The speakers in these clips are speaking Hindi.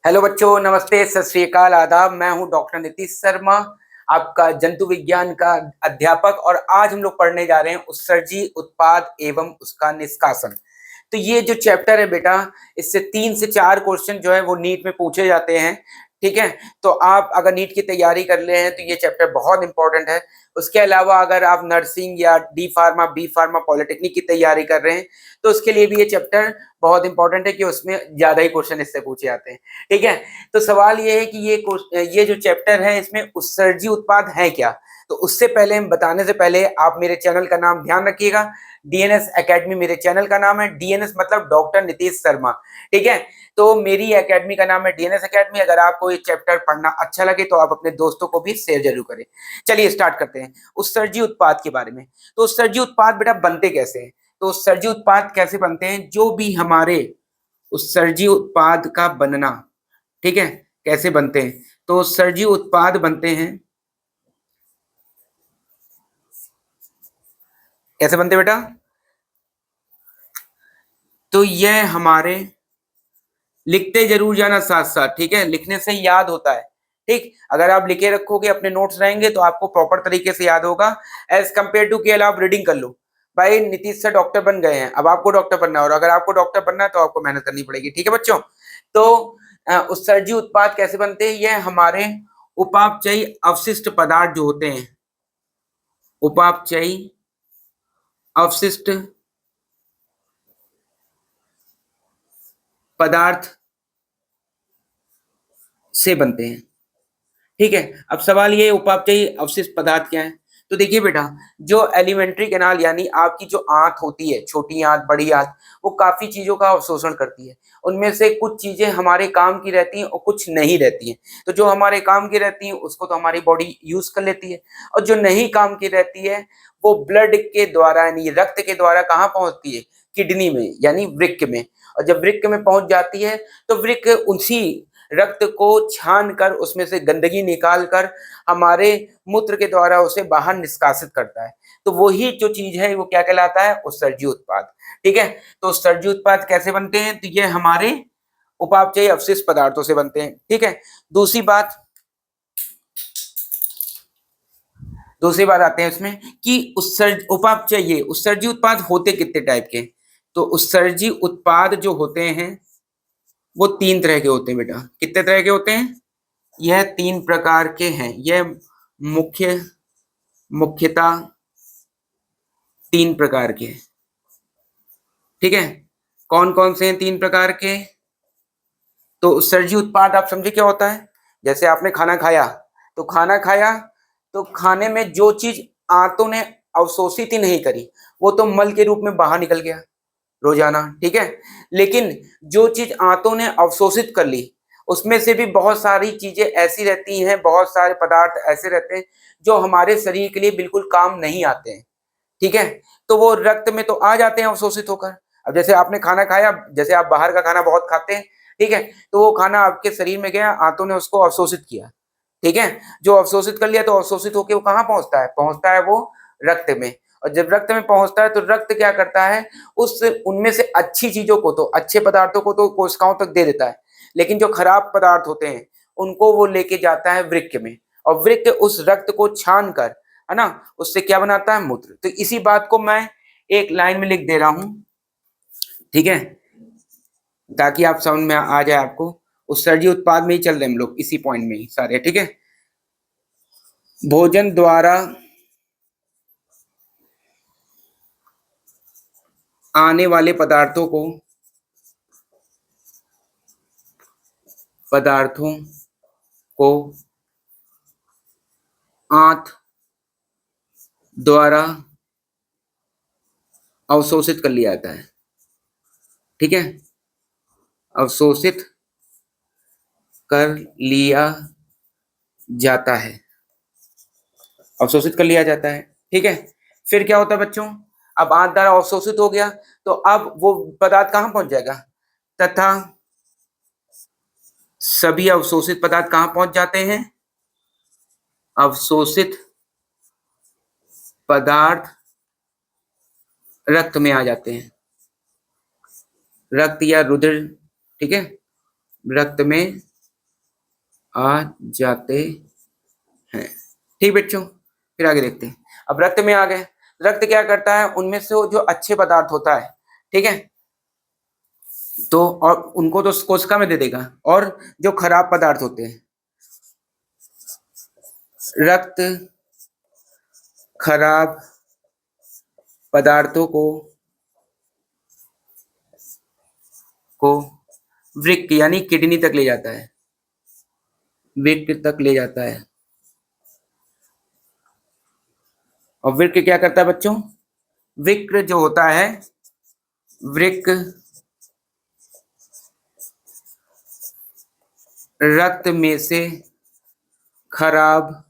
हेलो बच्चों, नमस्ते, सत श्री अकाल, आदाब। मैं हूं डॉक्टर नीतीश शर्मा, आपका जंतु विज्ञान का अध्यापक। और आज हम लोग पढ़ने जा रहे हैं उत्सर्जी उत्पाद एवं उसका निष्कासन। तो ये जो चैप्टर है बेटा, इससे 3 से 4 क्वेश्चन जो है वो नीट में पूछे जाते हैं। ठीक है, तो आप अगर नीट की तैयारी कर रहे हैं तो ये चैप्टर बहुत इंपॉर्टेंट है। उसके अलावा अगर आप नर्सिंग या D pharma, B pharma, polytechnic की तैयारी कर रहे हैं तो उसके लिए भी ये चैप्टर बहुत इंपॉर्टेंट है कि उसमें ज्यादा ही क्वेश्चन इससे पूछे जाते हैं। ठीक है, तो सवाल ये है कि ये जो चैप्टर है इसमें उत्सर्जी उत्पाद है क्या। तो उससे पहले, हम बताने से पहले, आप मेरे चैनल का नाम ध्यान रखिएगा। डीएनएस एकेडमी मेरे चैनल का नाम है। डीएनएस मतलब डॉक्टर नीतीश शर्मा। ठीक है, तो मेरी एकेडमी का नाम है डीएनएस एकेडमी। अगर आपको ये चैप्टर पढ़ना अच्छा लगे तो आप अपने दोस्तों को भी शेयर जरूर करें। चलिए स्टार्ट करते हैं उत्सर्जी उत्पाद के बारे में। तो उत्सर्जी उत्पाद बेटा बनते कैसे हैं? तो उत्सर्जी उत्पाद कैसे बनते हैं? जो भी हमारे उत्सर्जी उत्पाद का बनना, ठीक है, कैसे बनते हैं? तो उत्सर्जी उत्पाद बनते हैं, कैसे बनते हैं बेटा? तो यह हमारे, लिखते जरूर जाना साथ साथ, ठीक है, लिखने से याद होता है। ठीक, अगर आप लिखे रखोगे, अपने नोट्स रहेंगे तो आपको प्रॉपर तरीके से याद होगा। एज कंपेयर टू के आप रीडिंग कर लो। भाई नीतीश सर डॉक्टर बन गए हैं, अब आपको डॉक्टर बनना है, और अगर आपको डॉक्टर बनना है तो आपको मेहनत करनी पड़ेगी। ठीक है बच्चों, तो उत्सर्जी उत्पाद कैसे बनते हैं? यह हमारे उपापचयी अवशिष्ट पदार्थ जो होते हैं, उपापचयी अवशिष्ट पदार्थ से बनते हैं। ठीक है, अब सवाल ये, उपापचयी अवशिष्ट पदार्थ क्या है? तो देखिए बेटा, जो एलिमेंट्री कैनाल यानी आपकी जो आंत होती है, छोटी आंत, बड़ी आंत, वो काफी चीजों का अवशोषण करती है। उनमें से कुछ चीजें हमारे काम की रहती हैं और कुछ नहीं रहती हैं। तो जो हमारे काम की रहती हैं उसको तो हमारी बॉडी यूज कर लेती है, और जो नहीं काम की रहती है वो ब्लड के द्वारा यानी रक्त के द्वारा कहाँ पहुंचती है? किडनी में यानी वृक्क में। और जब वृक्क में पहुंच जाती है तो वृक्क उसी रक्त को छान कर उसमें से गंदगी निकाल कर हमारे मूत्र के द्वारा उसे बाहर निष्कासित करता है। तो वही जो चीज है वो क्या कहलाता है? उत्सर्जी उत्पाद। ठीक है, तो उत्सर्जी उत्पाद कैसे बनते हैं? तो ये हमारे उपापचयी अवशिष्ट पदार्थों से बनते हैं। ठीक है, दूसरी बात, दूसरी बात आते हैं इसमें कि उपापचयी उत्सर्जी उत्पाद होते कितने टाइप के? तो उत्सर्जी उत्पाद जो होते हैं वो 3 तरह के होते हैं बेटा। कितने तरह के होते हैं? यह 3 प्रकार के हैं। यह मुख्यतः 3 प्रकार के। ठीक है, कौन कौन से हैं 3 प्रकार के? तो उत्सर्जी उत्पाद आप समझे क्या होता है? जैसे आपने खाना खाया, तो खाना खाया तो खाने में जो चीज आंतों ने अवशोषित ही नहीं करी वो तो मल के रूप में बाहर निकल गया रोजाना। ठीक है, लेकिन जो चीज आंतों ने अवशोषित कर ली उसमें से भी बहुत सारी चीजें ऐसी रहती हैं, बहुत सारे पदार्थ ऐसे रहते हैं जो हमारे शरीर के लिए बिल्कुल काम नहीं आते हैं। ठीक है, तो वो रक्त में तो आ जाते हैं अवशोषित होकर। अब जैसे आपने खाना खाया, जैसे आप बाहर का खाना बहुत खाते हैं, ठीक है, तो वो खाना आपके शरीर में गया, आंतों ने उसको अवशोषित किया। ठीक है, जो अवशोषित कर लिया तो अवशोषित होकर वो कहाँ पहुंचता है? पहुंचता है वो रक्त में। और जब रक्त में पहुंचता है तो रक्त क्या करता है? उस उनमें से अच्छी चीजों को, तो अच्छे पदार्थों को तो कोशिकाओं तक दे देता है, लेकिन जो खराब पदार्थ होते हैं उनको वो लेके जाता है वृक्क में। और वृक्क उस रक्त को छान कर, है ना, उससे क्या बनाता है? मूत्र। तो इसी बात को मैं एक लाइन में लिख दे रहा हूं, ठीक है, ताकि आप समझ में आ जाए आपको। उत्सर्जी उत्पाद में ही चल रहे हम लोग, इसी पॉइंट में ही सारे। ठीक है, भोजन द्वारा आने वाले पदार्थों को आंत द्वारा अवशोषित कर लिया जाता है। ठीक है, अवशोषित कर लिया जाता है, अवशोषित कर लिया जाता है। ठीक है, फिर क्या होता है बच्चों? अब आंत द्वारा अवशोषित हो गया तो अब वो पदार्थ कहां पहुंच जाएगा? तथा सभी अवशोषित पदार्थ कहां पहुंच जाते हैं? अवशोषित पदार्थ रक्त में आ जाते हैं, रक्त या रुधिर। ठीक है, रक्त में आ जाते हैं। ठीक बच्चों, फिर आगे देखते हैं। अब रक्त में आ गए। रक्त क्या करता है, उनमें से वो जो अच्छे पदार्थ होता है, ठीक है, तो और उनको तो कोशिका में दे देगा, और जो खराब पदार्थ होते हैं, रक्त खराब पदार्थों को वृक्क यानी किडनी तक ले जाता है, वृक्क तक ले जाता है। और वृक्क क्या करता है बच्चों, वृक्क जो होता है, वृक्क रक्त में से खराब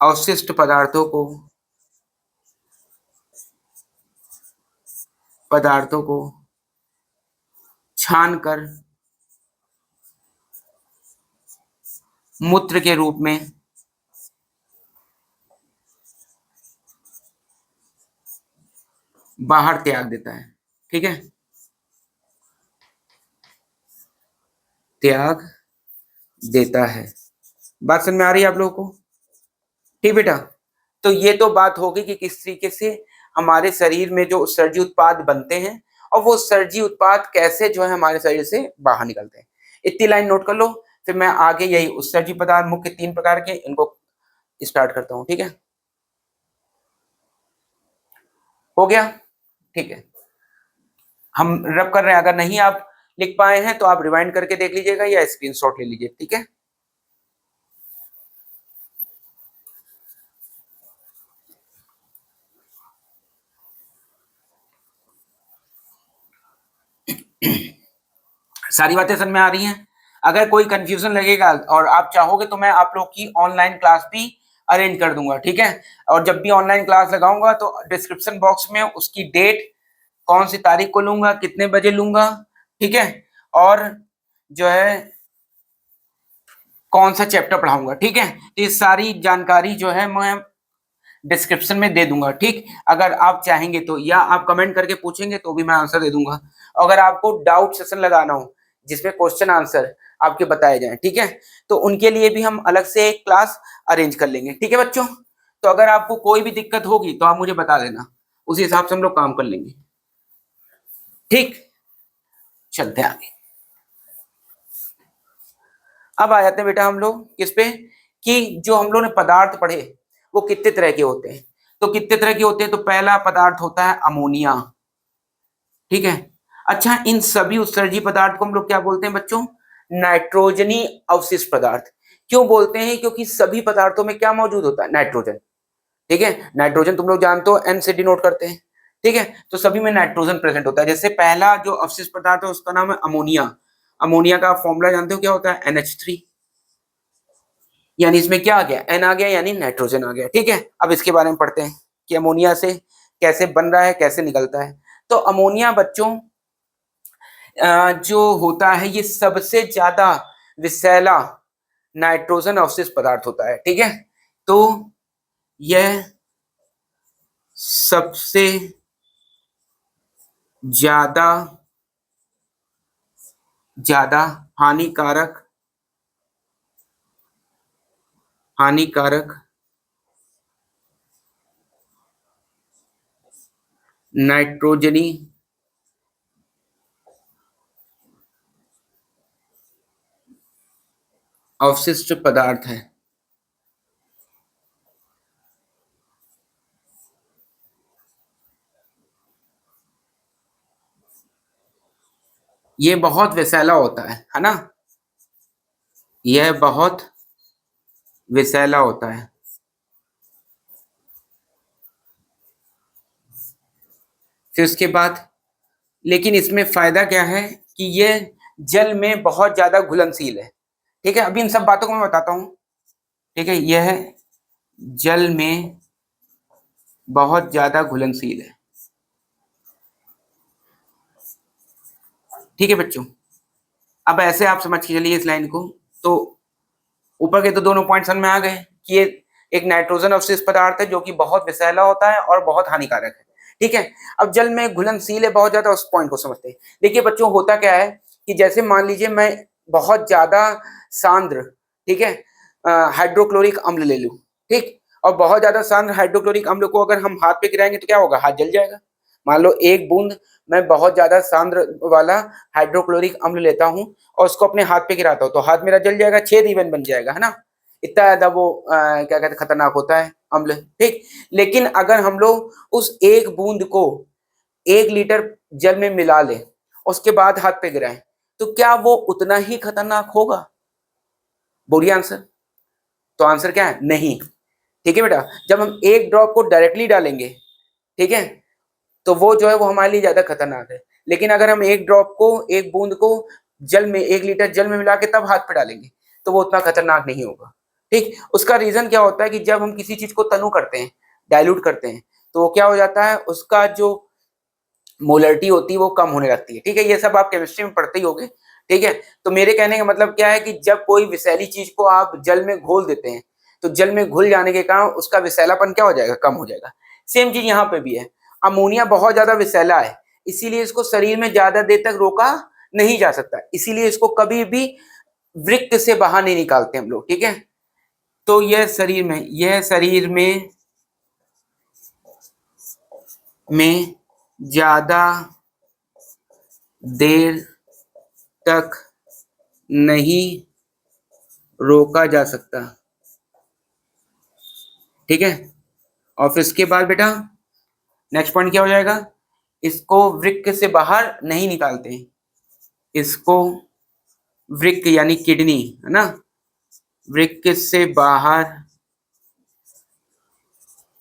अवशिष्ट पदार्थों को छानकर मूत्र के रूप में बाहर त्याग देता है। ठीक है, त्याग देता है। बात समझ में आ रही है आप लोगों को? ठीक बेटा, तो ये तो बात होगी कि किस तरीके से हमारे शरीर में जो उत्सर्जी उत्पाद बनते हैं और वो उत्सर्जी उत्पाद कैसे जो है हमारे शरीर से बाहर निकलते हैं। इतनी लाइन नोट कर लो, फिर मैं आगे यही उत्सर्जी पदार्थ मुख्य 3 प्रकार के इनको स्टार्ट करता हूं। ठीक है, हो गया? ठीक है, हम रब कर रहे हैं। अगर नहीं आप लिख पाए हैं तो आप रिवाइंड करके देख लीजिएगा या स्क्रीनशॉट ले लीजिए। ठीक है, सारी बातें समझ में आ रही हैं? अगर कोई कंफ्यूजन लगेगा और आप चाहोगे तो मैं आप लोग की ऑनलाइन क्लास भी अरेंज कर दूंगा। ठीक है, और जब भी ऑनलाइन क्लास लगाऊंगा तो डिस्क्रिप्शन बॉक्स में उसकी डेट, कौन सी तारीख को लूंगा, कितने बजे लूंगा, ठीक है, और जो है कौन सा चैप्टर पढ़ाऊंगा। ठीक है, तो ये सारी जानकारी जो है मैं डिस्क्रिप्शन में दे दूंगा। ठीक, अगर आप चाहेंगे तो, या आप कमेंट करके पूछेंगे तो भी मैं आंसर दे दूंगा। अगर आपको डाउट सेशन लगाना हो जिसमें क्वेश्चन आंसर आपके बताए जाएं, ठीक है, तो उनके लिए भी हम अलग से एक क्लास अरेंज कर लेंगे। ठीक है बच्चों, तो अगर आपको कोई भी दिक्कत होगी तो आप मुझे बता देना, उसी हिसाब से हम लोग काम कर लेंगे। ठीक, चलते हैं आगे। अब आ जाते हैं बेटा हम लोग किस पे, कि जो हम लोग ने पदार्थ पढ़े वो कितने तरह के होते हैं। तो कितने तरह के होते हैं, तो पहला पदार्थ होता है अमोनिया। ठीक है, अच्छा, इन सभी उत्सर्जी पदार्थ को हम लोग क्या बोलते हैं बच्चों, नाइट्रोजनी अवशिष्ट पदार्थ। क्यों बोलते हैं, क्योंकि सभी पदार्थों में क्या मौजूद होता है, नाइट्रोजन। ठीक है, नाइट्रोजन तुम लोग जानते हो, एन से डिनोट करते हैं। ठीक है, तो सभी में नाइट्रोजन प्रेजेंट होता है। जैसे पहला जो अवशिष्ट पदार्थ है उसका नाम है अमोनिया। अमोनिया का फॉर्मूला जानते हो क्या होता है, NH3, यानी इसमें क्या आ गया, एन आ गया, यानी नाइट्रोजन आ गया। ठीक है, अब इसके बारे में पढ़ते हैं कि अमोनिया से कैसे बन रहा है, कैसे निकलता है। तो अमोनिया बच्चों जो होता है ये सबसे ज्यादा विषैला नाइट्रोजन अवशिष्ट पदार्थ होता है। ठीक है, तो यह सबसे ज्यादा ज्यादा हानिकारक हानिकारक नाइट्रोजनी अवशिष्ट पदार्थ है। ये बहुत विषैला होता है ना, यह बहुत विषैला होता है। फिर उसके बाद, लेकिन इसमें फायदा क्या है कि ये जल में बहुत ज्यादा घुलनशील है। ठीक है, अभी इन सब बातों को मैं बताता हूं। ठीक है, यह जल में बहुत ज्यादा घुलनशील है। ठीक है बच्चों, अब ऐसे आप समझ के चलिए इस लाइन को। तो ऊपर के तो दोनों पॉइंट समझ में आ गए कि ये एक नाइट्रोजन अवशिष्ट पदार्थ है जो कि बहुत विषैला होता है और बहुत हानिकारक है। ठीक है, अब जल में घुलनशील है बहुत ज्यादा, उस पॉइंट को समझते हैं। देखिए बच्चों, होता क्या है कि जैसे मान लीजिए मैं बहुत ज्यादा सांद्र, ठीक है, हाइड्रोक्लोरिक अम्ल ले लूं, ठीक, और बहुत ज्यादा सांद्र हाइड्रोक्लोरिक अम्ल को अगर हम हाथ पे गिराएंगे तो क्या होगा, हाथ जल जाएगा। मान लो एक बूंद मैं बहुत ज्यादा सांद्र वाला हाइड्रोक्लोरिक अम्ल लेता हूं और उसको अपने हाथ पे गिराता हूं तो हाथ मेरा जल जाएगा, छेद इवन बन जाएगा, है ना। इतना ज्यादा वो क्या कहते हैं, खतरनाक होता है अम्ल, ठीक। लेकिन अगर हम लोग उस एक बूंद को 1 लीटर जल में मिला लें, उसके बाद हाथ पे गिराएं, तो क्या वो उतना ही खतरनाक होगा? बोलिए आंसर। तो आंसर क्या है, नहीं। ठीक है बेटा, जब हम एक ड्रॉप को डायरेक्टली डालेंगे, ठीक है, तो वो जो है वो हमारे लिए ज्यादा खतरनाक है। लेकिन अगर हम एक ड्रॉप को, एक बूंद को जल में, 1 लीटर जल में मिला के तब हाथ पे डालेंगे, तो वो उतना खतरनाक नहीं होगा, ठीक। उसका रीजन क्या होता है कि जब हम किसी चीज को तनु करते हैं, डाइल्यूट करते हैं, तो वो क्या हो जाता है, उसका जो मोलरिटी होती है वो कम होने लगती है, ठीक है। ये सब आप केमिस्ट्री में पढ़ते ही होगे, ठीक है। तो मेरे कहने का मतलब क्या है कि जब कोई विषैली चीज को आप जल में घोल देते हैं, तो जल में घुल जाने के कारण उसका विषैलापन क्या हो जाएगा, कम हो जाएगा। सेम चीज यहाँ पे भी है। अमोनिया बहुत ज्यादा विषैला है, इसीलिए इसको शरीर में ज्यादा देर तक रोका नहीं जा सकता, इसीलिए इसको कभी भी वृक्क से बाहर नहीं निकालते हम लोग, ठीक है। तो यह शरीर में ज्यादा देर तक नहीं रोका जा सकता, ठीक है। और फिर इसके बाद बेटा नेक्स्ट पॉइंट क्या हो जाएगा, इसको वृक्क से बाहर नहीं निकालते, इसको वृक्क यानी किडनी, है ना, वृक्क से बाहर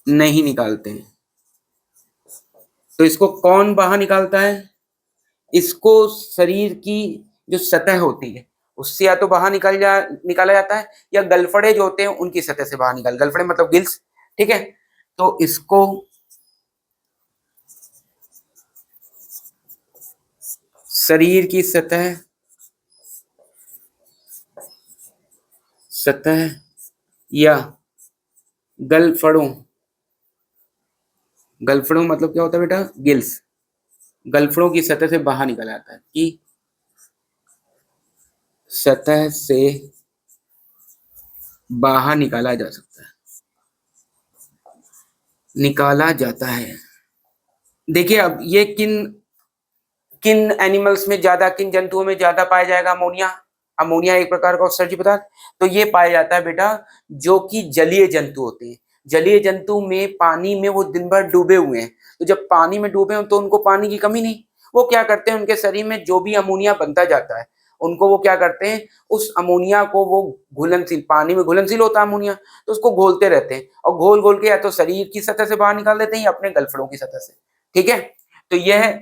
नहीं निकालते। तो इसको कौन बाहर निकालता है, इसको शरीर की जो सतह होती है उससे या तो बाहर निकाला जाता है, या गलफड़े जो होते हैं उनकी सतह से बाहर गलफड़े मतलब गिल्स, ठीक है। तो इसको शरीर की सतह या गलफड़ों मतलब क्या होता है बेटा, गिल्स, गलफड़ों की सतह से बाहर निकाला जाता है, कि सतह से बाहर निकाला जाता है। देखिए अब ये किन किन एनिमल्स में ज्यादा, किन जंतुओं में ज्यादा पाया जाएगा अमोनिया। अमोनिया एक प्रकार का उत्सर्जी पदार्थ, तो ये पाया जाता है बेटा जो कि जलीय जंतु होते हैं। जलीय जंतु में पानी में वो दिन भर डूबे हुए हैं, तो जब पानी में डूबे हो तो उनको पानी की कमी नहीं, वो क्या करते हैं, उनके शरीर में जो भी अमोनिया बनता जाता है उनको वो क्या करते हैं, उस अमोनिया को वो घुलनशील, पानी में घुलनशील होता है अमोनिया, तो उसको घोलते रहते हैं और घोल घोल के या तो शरीर की सतह से बाहर निकाल देते हैं या अपने गलफड़ों की सतह से, ठीक है। तो यह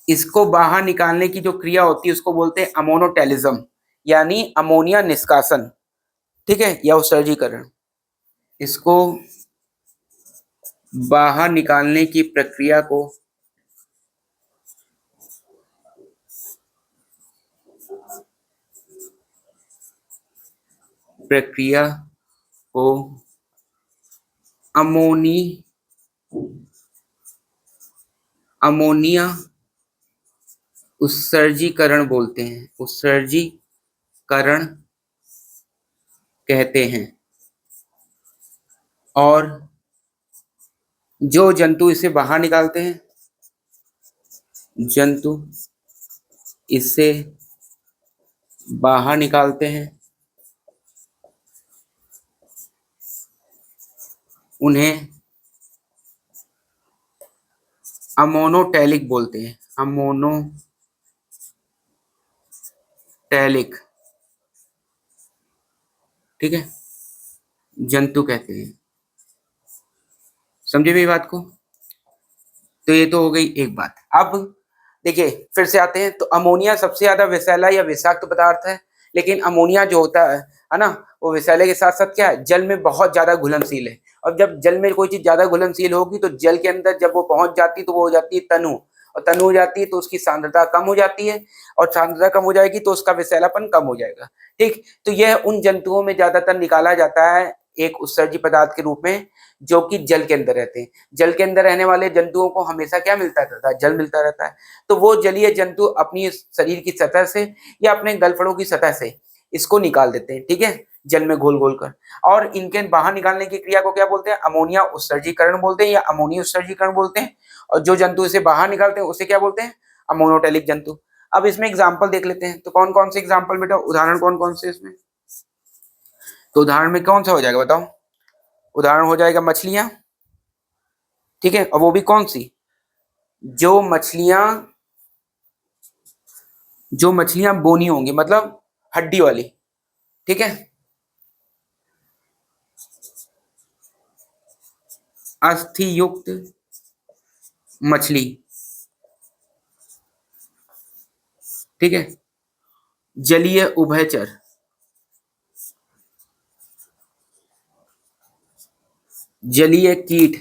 इसको बाहर निकालने की जो क्रिया होती है उसको बोलते हैं अमोनोटेलिज्म, यानी अमोनिया निष्कासन, ठीक है, या उत्सर्जीकरण। इसको बाहर निकालने की प्रक्रिया को अमोनिया उत्सर्जीकरण बोलते हैं, उत्सर्जीकरण कहते हैं। और जो जंतु इसे बाहर निकालते हैं, जंतु इसे बाहर निकालते हैं, उन्हें अमोनोटैलिक बोलते हैं, अमोनोटैलिक, ठीक है, जंतु कहते हैं। समझे मेरी बात को। तो ये तो हो गई एक बात। अब देखिए फिर से आते हैं, तो अमोनिया सबसे ज्यादा विषैला या विषाक्त पदार्थ है, लेकिन अमोनिया जो होता है ना, वो विषैले के साथ साथ क्या है, जल में बहुत ज्यादा घुलनशील है। और जब जल में कोई चीज ज्यादा घुलनशील होगी तो जल के अंदर जब वो पहुंच जाती तो वो हो जाती है तनु, और तनु हो जाती है तो उसकी सांद्रता कम हो जाती है, और सांद्रता कम हो जाएगी तो उसका विषैलापन कम हो जाएगा, ठीक। तो यह उन जंतुओं में ज्यादातर निकाला जाता है एक उत्सर्जी पदार्थ के रूप में, जो कि जल के अंदर रहते हैं। जल के अंदर रहने वाले जंतुओं को हमेशा क्या मिलता रहता है? जल मिलता रहता है। तो वो जलीय जंतु अपनी शरीर की सतह से या अपने गलफड़ों की सतह से इसको निकाल देते हैं, ठीक है, जल में घोल-घोल कर। और इनके बाहर निकालने की क्रिया को क्या बोलते हैं? अमोनिया उत्सर्जीकरण बोलते हैं या अमोनिया उत्सर्जीकरण बोलते हैं। और जो जंतु इसे बाहर निकालते हैं उसे क्या बोलते हैं? अमोनोटेलिक जंतु। अब इसमें एग्जाम्पल देख लेते हैं। तो कौन-कौन से एग्जाम्पल बेटा, उदाहरण कौन-कौन से इसमें? तो उदाहरण में कौन सा हो जाएगा बताओ? उदाहरण हो जाएगा मछलियां, ठीक है, और वो भी कौन सी? जो मछलियां बोनी होंगी, मतलब हड्डी वाली, ठीक है, अस्थि युक्त मछली, ठीक है, जलीय उभयचर, जलीय कीट,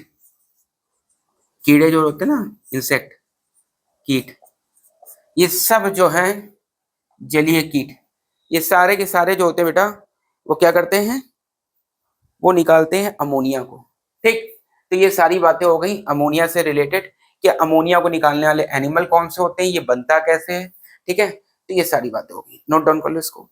कीड़े जो होते हैं ना, इंसेक्ट, कीट, ये सब जो है जलीय कीट, ये सारे के सारे जो होते हैं बेटा, वो क्या करते हैं? वो निकालते हैं अमोनिया को, ठीक। तो ये सारी बातें हो गई अमोनिया से रिलेटेड, कि अमोनिया को निकालने वाले एनिमल कौन से होते हैं, ये बनता कैसे है, ठीक है। तो ये सारी बातें हो गई, नोट डाउन कर लो इसको।